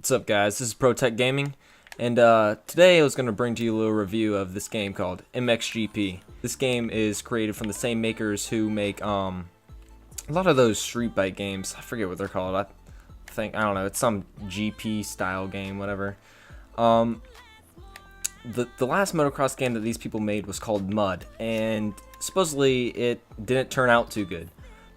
What's up, guys? This is Protech Gaming, and today I was going to bring to you a little review of this game called MXGP. This game is created from the same makers who make a lot of those street bike games. I forget what they're called. I don't know. It's some GP style game, whatever. The last motocross game that these people made was called Mud, and supposedly it didn't turn out too good.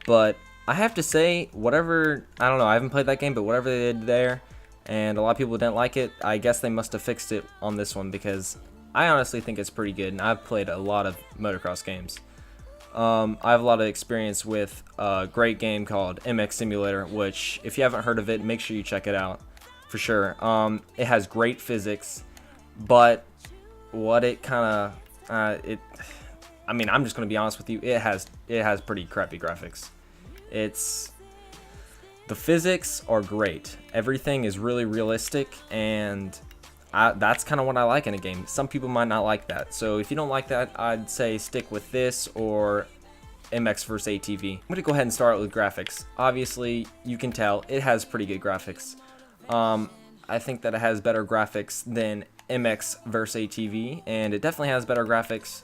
But I have to say, whatever, I don't know, I haven't played that game, but whatever they did there, and a lot of people didn't like it, I guess they must have fixed it on this one, because I honestly think it's pretty good, and I've played a lot of motocross games. I have a lot of experience with a great game called MX Simulator, which, if you haven't heard of it, make sure you check it out, for sure. It has great physics, but what it kind of, I mean, I'm just going to be honest with you, it has pretty crappy graphics. The physics are great. Everything is really realistic, and that's kind of what I like in a game. Some people might not like that. So if you don't like that, I'd say stick with this or MX vs ATV. I'm going to go ahead and start with graphics. Obviously, you can tell it has pretty good graphics. I think that it has better graphics than MX vs ATV, and it definitely has better graphics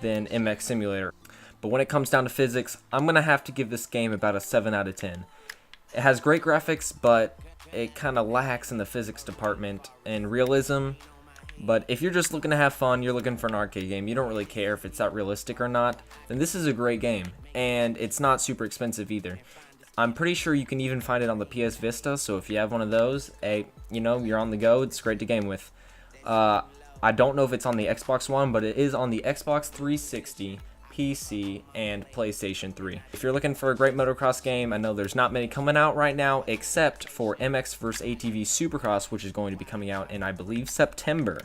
than MX Simulator. But when it comes down to physics, I'm going to have to give this game about a 7 out of 10. It has great graphics, but it kind of lacks in the physics department and realism. But if you're just looking to have fun, you're looking for an arcade game, you don't really care if it's that realistic or not, then this is a great game. And it's not super expensive either. I'm pretty sure you can even find it on the PS Vita, so if you have one of those, hey, you know, you're on the go, it's great to game with. I don't know if it's on the Xbox One, but it is on the Xbox 360, PC, and PlayStation 3. If you're looking for a great motocross game, I know there's not many coming out right now, except for MX vs ATV Supercross, which is going to be coming out in, I believe, September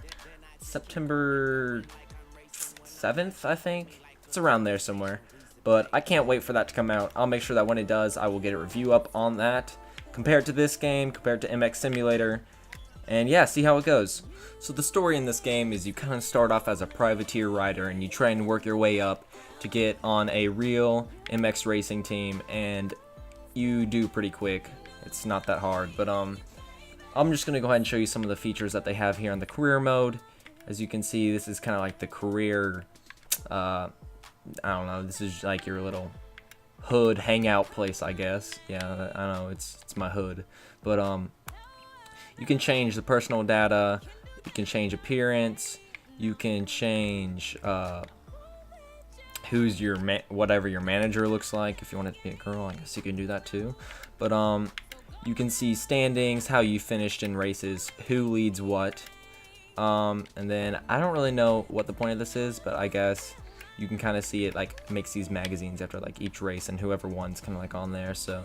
7th, I think. It's around there somewhere. But I can't wait for that to come out. I'll make sure that when it does, I will get a review up on that, compared to this game, compared to MX Simulator, and yeah, see how it goes. So the story in this game is you kind of start off as a privateer rider, and you try and work your way up to get on a real MX racing team, and you do pretty quick. It's not that hard, but I'm just gonna go ahead and show you some of the features that they have here in the career mode. As you can see, this is kind of like the career, I don't know, this is like your little hood hangout place, I guess. Yeah, I know, it's my hood, but you can change the personal data, you can change appearance, you can change who's your whatever your manager looks like. If you want it to be a girl, I guess you can do that too. But you can see standings, how you finished in races, who leads what, and then I don't really know what the point of this is, but I guess you can kind of see it like makes these magazines after like each race, and whoever won's kind of like on there. So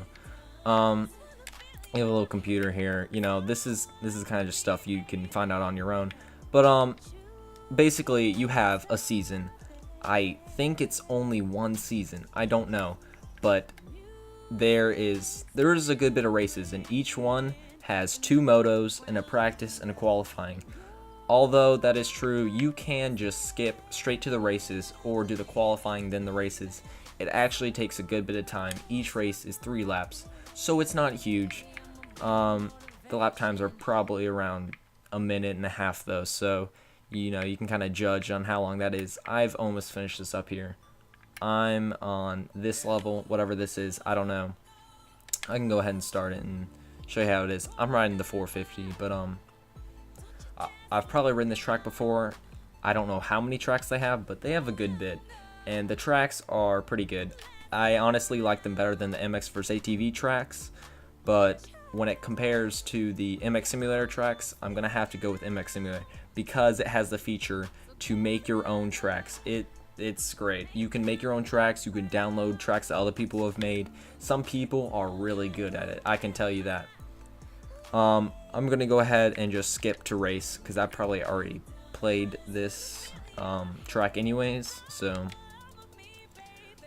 you have a little computer here. You know, this is kind of just stuff you can find out on your own. But basically you have a season. I think it's only one season. I don't know, but there is a good bit of races, and each one has 2 motos and a practice and a qualifying. Although that is true, you can just skip straight to the races or do the qualifying then the races. It actually takes a good bit of time. Each race is 3 laps, so it's not huge. The lap times are probably around a minute and a half though, so you know, you can kind of judge on how long that is. I've almost finished this up here. I'm on this level, whatever this is, I don't know. I can go ahead and start it and show you how it is. I'm riding the 450, but I've probably ridden this track before. I don't know how many tracks they have, but they have a good bit, and the tracks are pretty good. I honestly like them better than the MX vs ATV tracks, but when it compares to the MX Simulator tracks, I'm gonna have to go with MX Simulator because it has the feature to make your own tracks. It's great. You can make your own tracks. You can download tracks that other people have made. Some people are really good at it, I can tell you that. I'm gonna go ahead and just skip to race because I probably already played this track anyways. So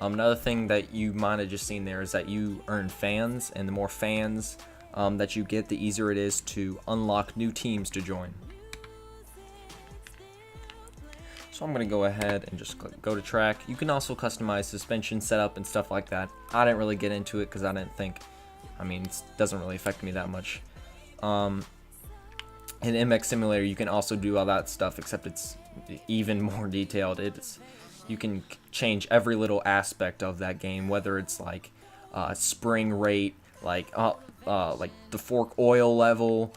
another thing that you might have just seen there is that you earn fans, and the more fans that you get, the easier it is to unlock new teams to join. So I'm going to go ahead and just go to track. You can also customize suspension setup and stuff like that. I didn't really get into it because I didn't think, I mean, it doesn't really affect me that much. In MX Simulator, you can also do all that stuff, except it's even more detailed. You can change every little aspect of that game, whether it's like spring rate, like the fork oil level,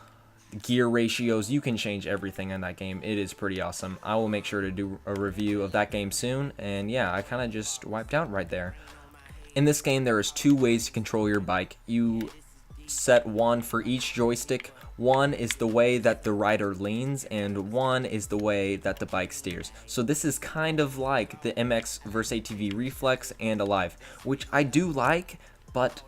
gear ratios. You can change everything in that game. It is pretty awesome. I will make sure to do a review of that game soon. And yeah, I kind of just wiped out right there. In this game, there is 2 ways to control your bike. You set one for each joystick. One is the way that the rider leans, and one is the way that the bike steers. So this is kind of like the MX vs ATV Reflex and Alive, which I do like, but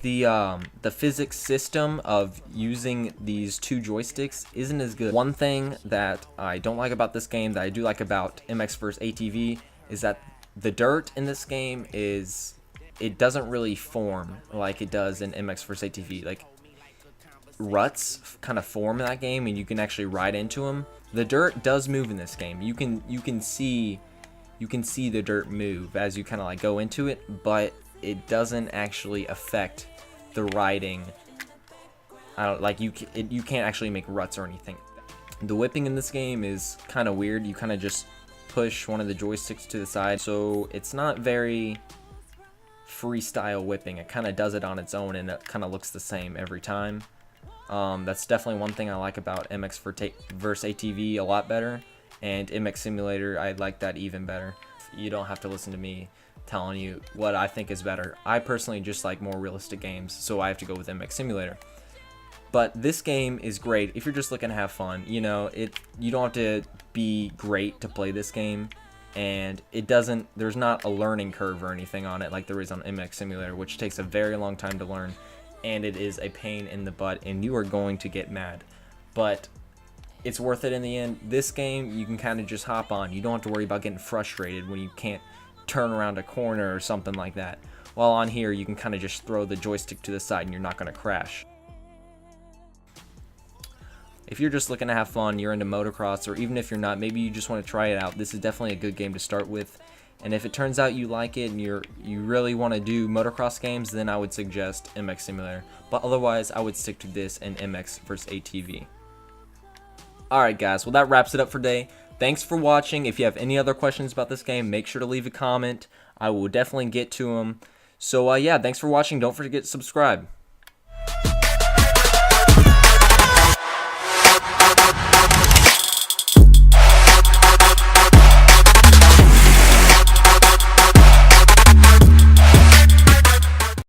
the physics system of using these 2 joysticks isn't as good. One thing that I don't like about this game that I do like about MX vs ATV is that the dirt in this game it doesn't really form like it does in MX vs ATV. Like, ruts kind of form in that game, and you can actually ride into them. The dirt does move in this game. You can see the dirt move as you kind of like go into it, but it doesn't actually affect the riding. You can't actually make ruts or anything. The whipping in this game is kind of weird. You kind of just push one of the joysticks to the side, so it's not very freestyle whipping. It kind of does it on its own, and it kind of looks the same every time. That's definitely one thing I like about MX vs ATV a lot better, and MX Simulator, I like that even better. You don't have to listen to me telling you what I think is better. I personally just like more realistic games, so I have to go with MX Simulator. But this game is great if you're just looking to have fun. You know, you don't have to be great to play this game, and there's not a learning curve or anything on it like there is on MX Simulator, which takes a very long time to learn, and it is a pain in the butt, and you are going to get mad. But it's worth it in the end. This game, you can kind of just hop on. You don't have to worry about getting frustrated when you can't turn around a corner or something like that. While on here, you can kind of just throw the joystick to the side and you're not going to crash. If you're just looking to have fun, you're into motocross, or even if you're not, maybe you just want to try it out, this is definitely a good game to start with. And if it turns out you like it and you really want to do motocross games, then I would suggest MX Simulator. But otherwise, I would stick to this and MX vs ATV. Alright guys, well that wraps it up for today. Thanks for watching. If you have any other questions about this game, make sure to leave a comment. I will definitely get to them. So yeah, thanks for watching. Don't forget to subscribe.